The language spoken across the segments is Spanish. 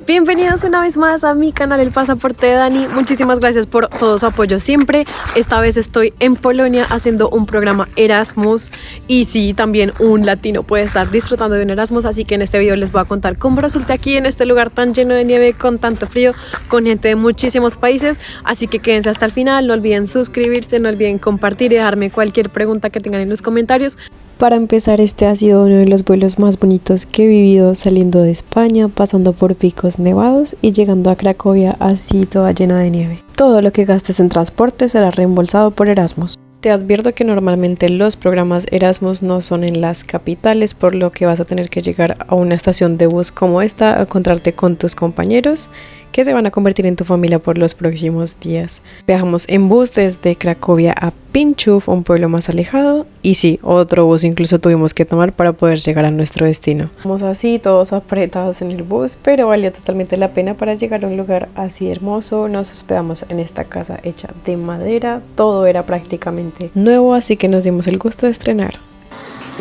Bienvenidos una vez más a mi canal El Pasaporte de Dani. Muchísimas gracias por todo su apoyo siempre. Esta vez estoy en Polonia haciendo un programa Erasmus. Y sí, también un latino puede estar disfrutando de un Erasmus. Así que en este video les voy a contar cómo resulta aquí en este lugar tan lleno de nieve, con tanto frío, con gente de muchísimos países. Así que quédense hasta el final. No olviden suscribirse, no olviden compartir y dejarme cualquier pregunta que tengan en los comentarios. Para empezar, este ha sido uno de los vuelos más bonitos que he vivido, saliendo de España, pasando por picos nevados y llegando a Cracovia así toda llena de nieve. Todo lo que gastes en transporte será reembolsado por Erasmus. Te advierto que normalmente los programas Erasmus no son en las capitales, por lo que vas a tener que llegar a una estación de bus como esta a encontrarte con tus compañeros que se van a convertir en tu familia por los próximos días. Viajamos en bus desde Cracovia a Pinchów, un pueblo más alejado, y sí, otro bus incluso tuvimos que tomar para poder llegar a nuestro destino. Vamos así todos apretados en el bus, pero valió totalmente la pena para llegar a un lugar así hermoso. Nos hospedamos en esta casa hecha de madera, todo era prácticamente nuevo, así que nos dimos el gusto de estrenar.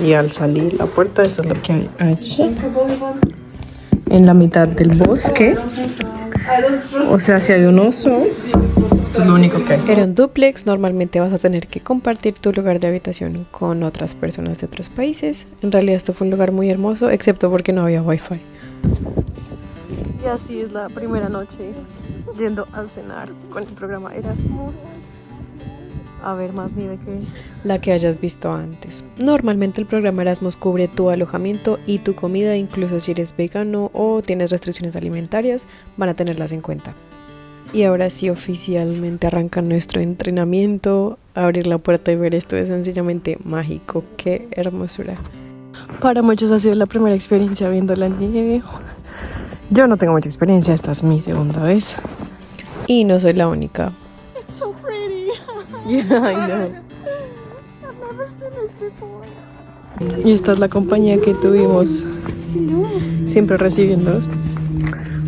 Y al salir la puerta, eso es lo que hay allí, en la mitad del bosque. O sea, si hay un oso, esto es lo único que hay. Era un dúplex, normalmente vas a tener que compartir tu lugar de habitación con otras personas de otros países. En realidad esto fue un lugar muy hermoso, excepto porque no había wifi. Y así es la primera noche yendo a cenar con el programa Erasmus. A ver, más nieve que la que hayas visto antes. Normalmente el programa Erasmus cubre tu alojamiento y tu comida, incluso si eres vegano o tienes restricciones alimentarias, van a tenerlas en cuenta. Y ahora sí, oficialmente arranca nuestro entrenamiento. Abrir la puerta y ver esto es sencillamente mágico. ¡Qué hermosura! Para muchos ha sido la primera experiencia viendo la nieve. Yo no tengo mucha experiencia, esta es mi segunda vez. Y no soy la única. It's so pretty. Yeah, I know. I've never seen this before. Y esta es la compañía que tuvimos siempre recibiéndonos.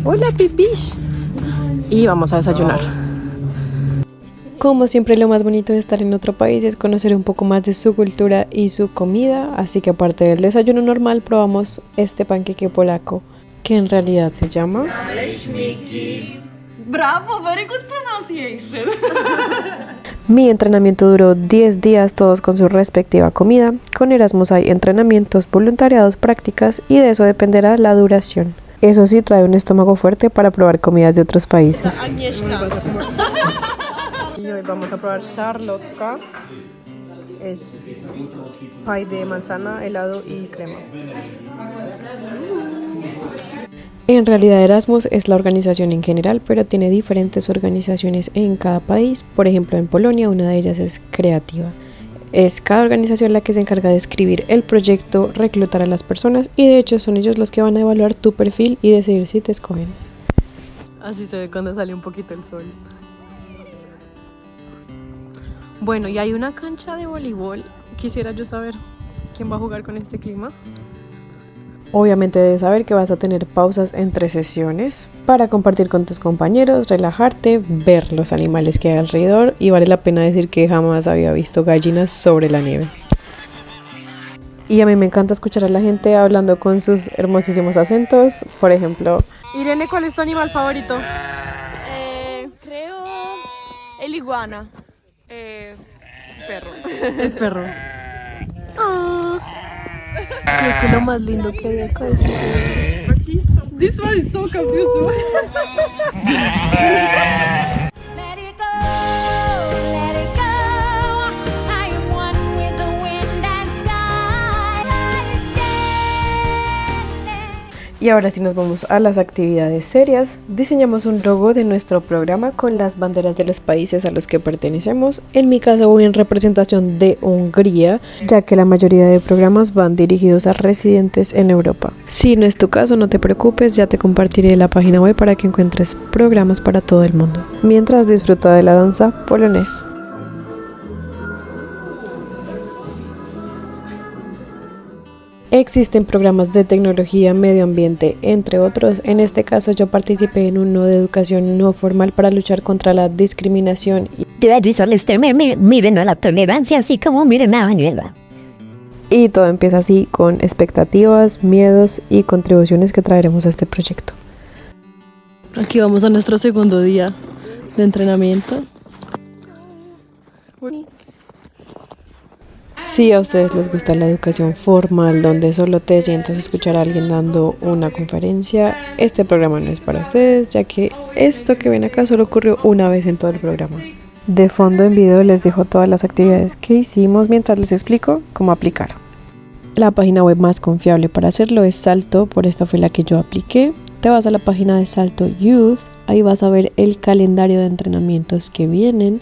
Hola, Pipish. Y vamos a desayunar. Como siempre, lo más bonito de estar en otro país es conocer un poco más de su cultura y su comida. Así que aparte del desayuno normal, probamos este panqueque polaco, que en realidad se llama... Bravo, very good pronunciation. Mi entrenamiento duró 10 días, todos con su respectiva comida. Con Erasmus hay entrenamientos, voluntariados, prácticas, y de eso dependerá la duración. Eso sí, trae un estómago fuerte para probar comidas de otros países. Y hoy vamos a probar charlotka. Es pie de manzana, helado y crema. En realidad Erasmus es la organización en general, pero tiene diferentes organizaciones en cada país. Por ejemplo, en Polonia una de ellas es Creativa. Es cada organización la que se encarga de escribir el proyecto, reclutar a las personas, y de hecho son ellos los que van a evaluar tu perfil y decidir si te escogen. Así se ve cuando sale un poquito el sol. Bueno, y hay una cancha de voleibol. Quisiera yo saber quién va a jugar con este clima. Obviamente debes saber que vas a tener pausas entre sesiones para compartir con tus compañeros, relajarte, ver los animales que hay alrededor, y vale la pena decir que jamás había visto gallinas sobre la nieve. Y a mí me encanta escuchar a la gente hablando con sus hermosísimos acentos. Por ejemplo, Irene, ¿cuál es tu animal favorito? Creo el iguana. Perro. El perro. Creo que lo más lindo que hay acá es... This one is so confusing. Let it go, let it go. I am one with the wind and sky. I stand. Y ahora sí nos vamos a las actividades serias. Diseñamos un logo de nuestro programa con las banderas de los países a los que pertenecemos. En mi caso voy en representación de Hungría, ya que la mayoría de programas van dirigidos a residentes en Europa. Si no es tu caso, no te preocupes, ya te compartiré la página web para que encuentres programas para todo el mundo. Mientras disfruta de la danza polonés. Existen programas de tecnología, medio ambiente, entre otros. En este caso yo participé en uno de educación no formal para luchar contra la discriminación. Debe miren a la tolerancia, así como miren a Daniela. Y todo empieza así, con expectativas, miedos y contribuciones que traeremos a este proyecto. Aquí vamos a nuestro segundo día de entrenamiento. Si a ustedes les gusta la educación formal, donde solo te sientas a escuchar a alguien dando una conferencia, este programa no es para ustedes, ya que esto que ven acá solo ocurrió una vez en todo el programa. De fondo en video les dejo todas las actividades que hicimos mientras les explico cómo aplicar. La página web más confiable para hacerlo es Salto, por esta fue la que yo apliqué. Te vas a la página de Salto Youth, ahí vas a ver el calendario de entrenamientos que vienen.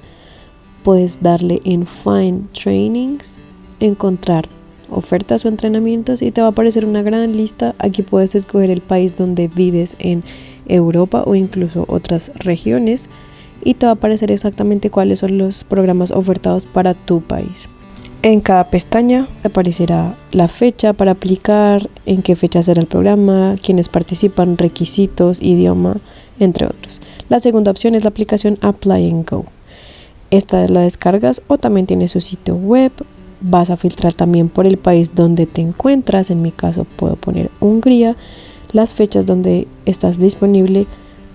Puedes darle en Find Trainings, encontrar ofertas o entrenamientos y te va a aparecer una gran lista. Aquí puedes escoger el país donde vives en Europa o incluso otras regiones y te va a aparecer exactamente cuáles son los programas ofertados para tu país. En cada pestaña te aparecerá la fecha para aplicar, en qué fecha será el programa, quiénes participan, requisitos, idioma, entre otros. La segunda opción es la aplicación Apply and Go. Esta la descargas o también tiene su sitio web. Vas a filtrar también por el país donde te encuentras. En mi caso puedo poner Hungría. Las fechas donde estás disponible.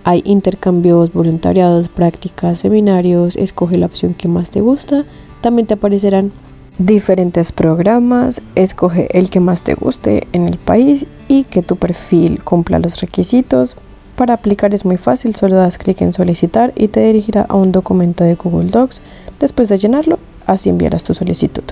Hay intercambios, voluntariados, prácticas, seminarios. Escoge la opción que más te gusta. También te aparecerán diferentes programas. Escoge el que más te guste en el país y que tu perfil cumpla los requisitos. Para aplicar es muy fácil, solo das clic en solicitar y te dirigirá a un documento de Google Docs. Después de llenarlo, así enviarás tu solicitud.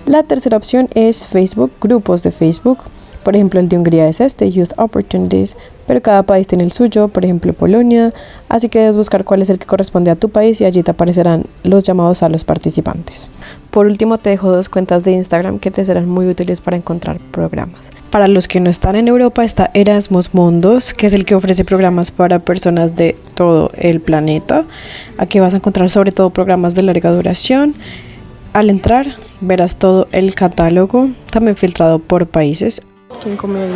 La tercera opción es Facebook, grupos de Facebook. Por ejemplo, el de Hungría es este, Youth Opportunities, pero cada país tiene el suyo, por ejemplo Polonia, así que debes buscar cuál es el que corresponde a tu país y allí te aparecerán los llamados a los participantes. Por último, te dejo 2 cuentas de Instagram que te serán muy útiles para encontrar programas. Para los que no están en Europa está Erasmus Mundos, que es el que ofrece programas para personas de todo el planeta. Aquí vas a encontrar sobre todo programas de larga duración. Al entrar verás todo el catálogo, también filtrado por países. ¿Quién come ahí?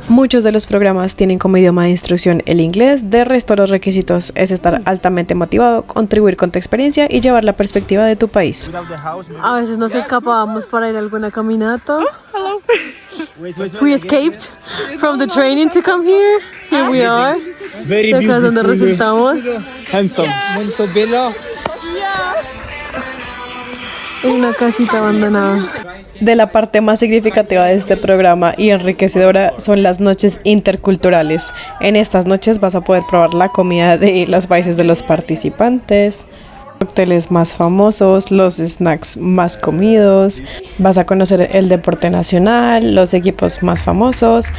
Muchos de los programas tienen como idioma de instrucción el inglés. De resto, los requisitos es estar altamente motivado, contribuir con tu experiencia y llevar la perspectiva de tu país. A veces nos escapábamos para ir a alguna caminata. We escaped from the training to come here. Here we are. Very Acá es beautiful. donde resultamos. Handsome. Molto bello. En una casita abandonada. De la parte más significativa de este programa y enriquecedora son las noches interculturales. En estas noches vas a poder probar la comida de los países de los participantes, cócteles más famosos, los snacks más comidos, vas a conocer el deporte nacional, los equipos más famosos,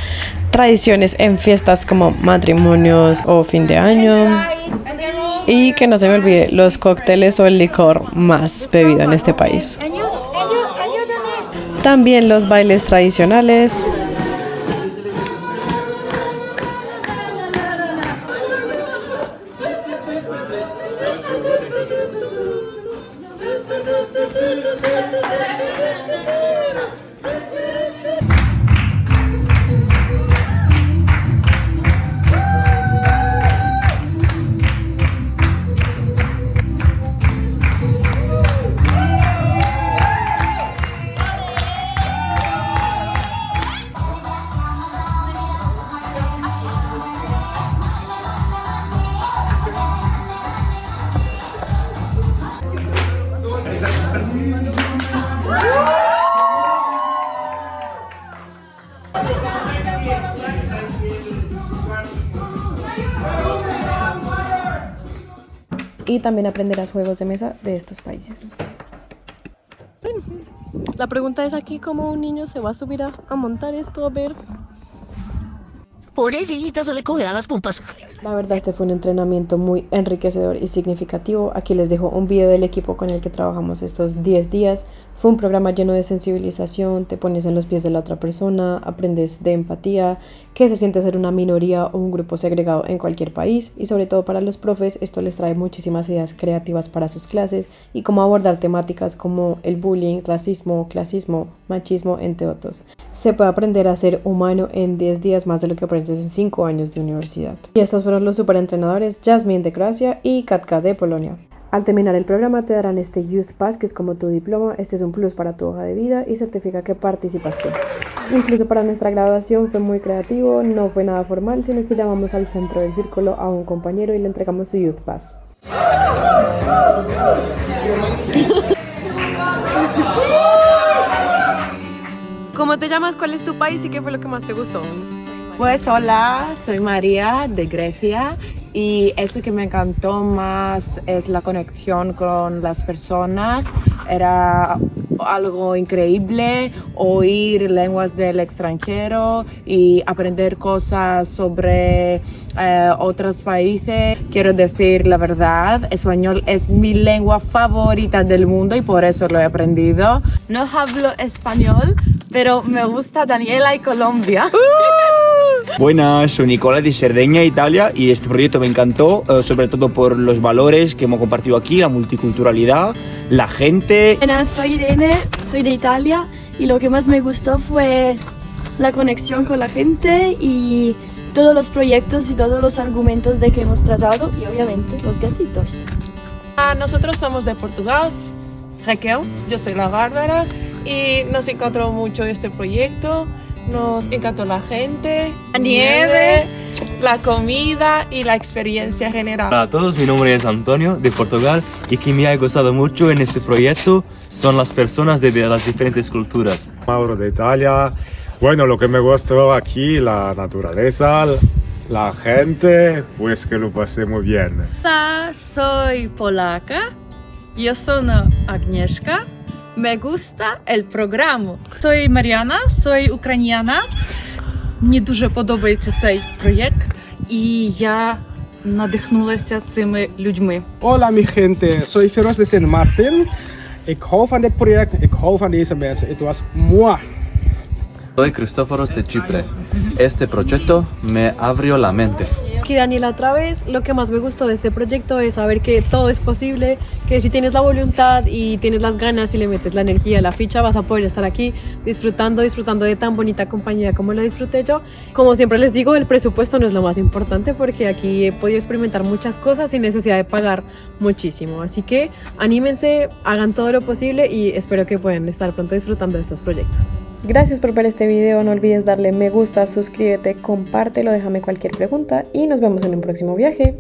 tradiciones en fiestas como matrimonios o fin de año. Y que no se me olvide, los cócteles o el licor más bebido en este país. También los bailes tradicionales. Y también aprenderás juegos de mesa de estos países. La pregunta es aquí cómo un niño se va a subir a montar esto, a ver. Pobrecito, se le cogerán las pompas. La verdad, este fue un entrenamiento muy enriquecedor y significativo. Aquí les dejo un video del equipo con el que trabajamos estos 10 días. Fue un programa lleno de sensibilización, te pones en los pies de la otra persona, aprendes de empatía, qué se siente ser una minoría o un grupo segregado en cualquier país, y sobre todo para los profes esto les trae muchísimas ideas creativas para sus clases y cómo abordar temáticas como el bullying, racismo, clasismo, machismo, entre otros. Se puede aprender a ser humano en 10 días más de lo que aprendes en 5 años de universidad. Y estos fueron los superentrenadores Jasmine de Croacia y Katka de Polonia. Al terminar el programa te darán este Youth Pass, que es como tu diploma. Este es un plus para tu hoja de vida y certifica que participaste. Incluso para nuestra graduación fue muy creativo, no fue nada formal, sino que llamamos al centro del círculo a un compañero y le entregamos su Youth Pass. ¿Cómo te llamas? ¿Cuál es tu país y qué fue lo que más te gustó? Pues hola, soy María de Grecia y eso que me encantó más es la conexión con las personas. Era algo increíble oír lenguas del extranjero y aprender cosas sobre otros países. Quiero decir la verdad, español es mi lengua favorita del mundo y por eso lo he aprendido. No hablo español, pero me gusta Daniela y Colombia. Buenas, soy Nicola de Cerdeña, Italia, y este proyecto me encantó, sobre todo por los valores que hemos compartido aquí, la multiculturalidad, la gente. Buenas, soy Irene, soy de Italia y lo que más me gustó fue la conexión con la gente y todos los proyectos y todos los argumentos de que hemos tratado y obviamente los gatitos. Nosotros somos de Portugal, Raquel, yo soy la Bárbara y nos encantó mucho este proyecto. Nos encantó la gente, la nieve, la comida y la experiencia general. Hola a todos, mi nombre es Antonio de Portugal y que me ha gustado mucho en este proyecto son las personas de las diferentes culturas. Mauro de Italia. Bueno, lo que me gustó aquí, la naturaleza, la gente, pues que lo pasé muy bien. Hola, soy polaca. Yo soy Agnieszka. Me gusta el програма. Soy Мар'яна, soy українська. Мені дуже подобається цей проєкт і я надихнулася цими людьми. Hola mi gente, soy Feroz de Sint Maarten. Ik hou van dit project, ik hou van deze mensen. Het was mooi. Soy Cristóforos de Chipre. Este proyecto me abrió la mente. Aquí Daniela otra vez, lo que más me gustó de este proyecto es saber que todo es posible, que si tienes la voluntad y tienes las ganas y le metes la energía, la ficha, vas a poder estar aquí disfrutando de tan bonita compañía como lo disfruté yo. Como siempre les digo, el presupuesto no es lo más importante porque aquí he podido experimentar muchas cosas sin necesidad de pagar muchísimo. Así que anímense, hagan todo lo posible y espero que puedan estar pronto disfrutando de estos proyectos. Gracias por ver este video, no olvides darle me gusta, suscríbete, compártelo, déjame cualquier pregunta y nos vemos en un próximo viaje.